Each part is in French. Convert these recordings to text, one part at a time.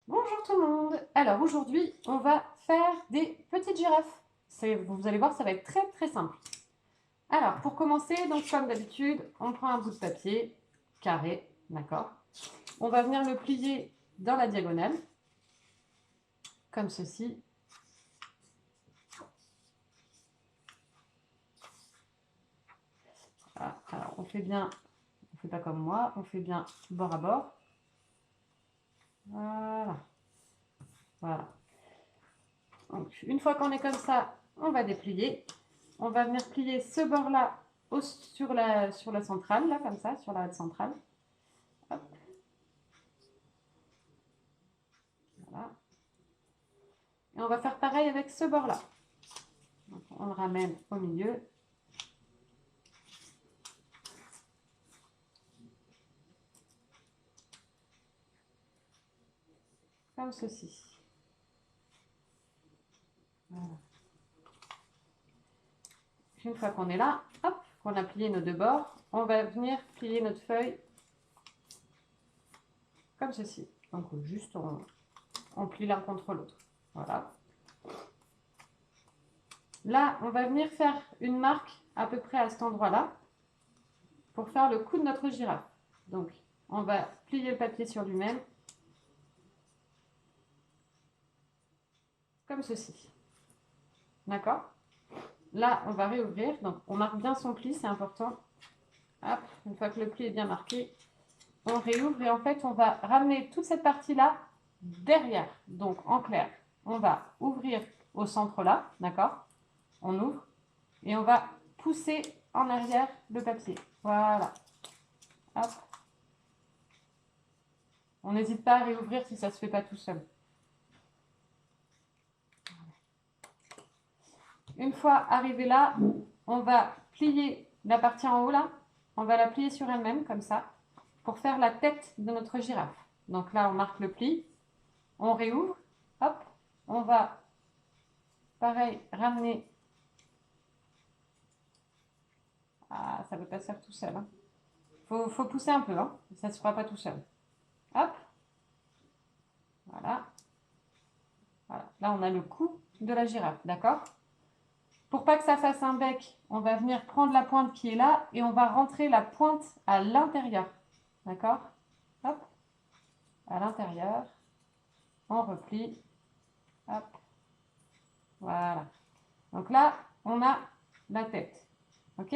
Bonjour tout le monde. Alors aujourd'hui, on va faire des petites girafes. Vous allez voir, ça va être très très simple. Alors pour commencer, donc comme d'habitude, on prend un bout de papier carré, d'accord. On va venir le plier dans la diagonale, comme ceci. Voilà. Alors on fait bien, on fait pas comme moi, on fait bien bord à bord. Voilà. Voilà. Donc une fois qu'on est comme ça, on va déplier. On va venir plier ce bord-là sur la centrale, là, comme ça, sur la centrale. Hop. Voilà. Et on va faire pareil avec ce bord-là. On le ramène au milieu. Comme ceci. Voilà. Une fois qu'on est là, hop, qu'on a plié nos deux bords, on va venir plier notre feuille comme ceci. Donc juste on plie l'un contre l'autre. Voilà. Là, on va venir faire une marque à peu près à cet endroit-là pour faire le cou de notre girafe. Donc, on va plier le papier sur lui-même comme ceci. D'accord? Là, on va réouvrir. Donc, on marque bien son pli, c'est important. Hop, une fois que le pli est bien marqué, on réouvre et en fait, on va ramener toute cette partie-là derrière. Donc, en clair, on va ouvrir au centre là, d'accord? On ouvre et on va pousser en arrière le papier. Voilà. Hop. On n'hésite pas à réouvrir si ça ne se fait pas tout seul. Une fois arrivé là, on va plier la partie en haut là. On va la plier sur elle-même comme ça pour faire la tête de notre girafe. Donc là, on marque le pli. On réouvre. Hop. On va, pareil, ramener. Ah, ça ne veut pas se faire tout seul. Faut pousser un peu. Ça ne se fera pas tout seul. Hop. Voilà. Voilà. Là, on a le cou de la girafe. D'accord? Pour pas que ça fasse un bec, on va venir prendre la pointe qui est là et on va rentrer la pointe à l'intérieur. D'accord? Hop. À l'intérieur. On replie. Hop. Voilà. Donc là, on a la tête. OK?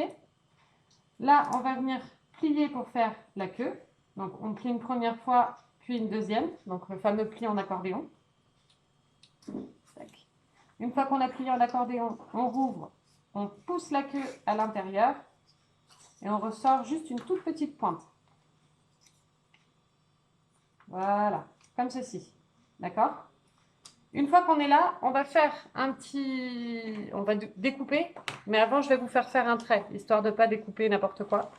Là, on va venir plier pour faire la queue. Donc, on plie une première fois, puis une deuxième. Donc, le fameux pli en accordéon. Une fois qu'on a plié en accordéon, on rouvre. On pousse la queue à l'intérieur. Et on ressort juste une toute petite pointe. Voilà. Comme ceci. D'accord? Une fois qu'on est là, on va faire un petit... On va découper, mais avant, je vais vous faire un trait, histoire de ne pas découper n'importe quoi.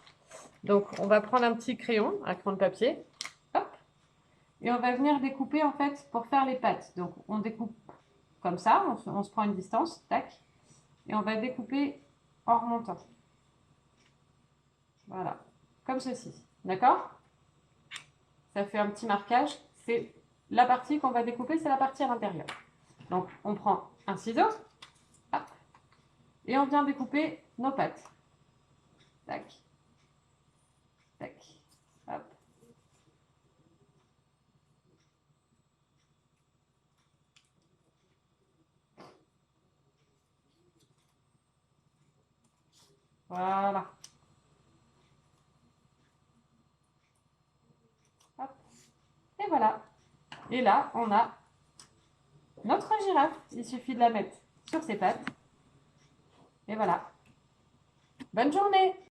Donc, on va prendre un petit crayon, un crayon de papier, hop, et on va venir découper, en fait, pour faire les pattes. Donc, on découpe comme ça, on se prend une distance, tac, et on va découper en remontant. Voilà, comme ceci, d'accord? Ça fait un petit marquage, c'est la partie qu'on va découper, c'est la partie à l'intérieur. Donc, on prend un ciseau, hop, et on vient découper nos pattes. Tac, tac, hop. Voilà. Hop. Et voilà. Et là, on a notre girafe. Il suffit de la mettre sur ses pattes. Et voilà. Bonne journée!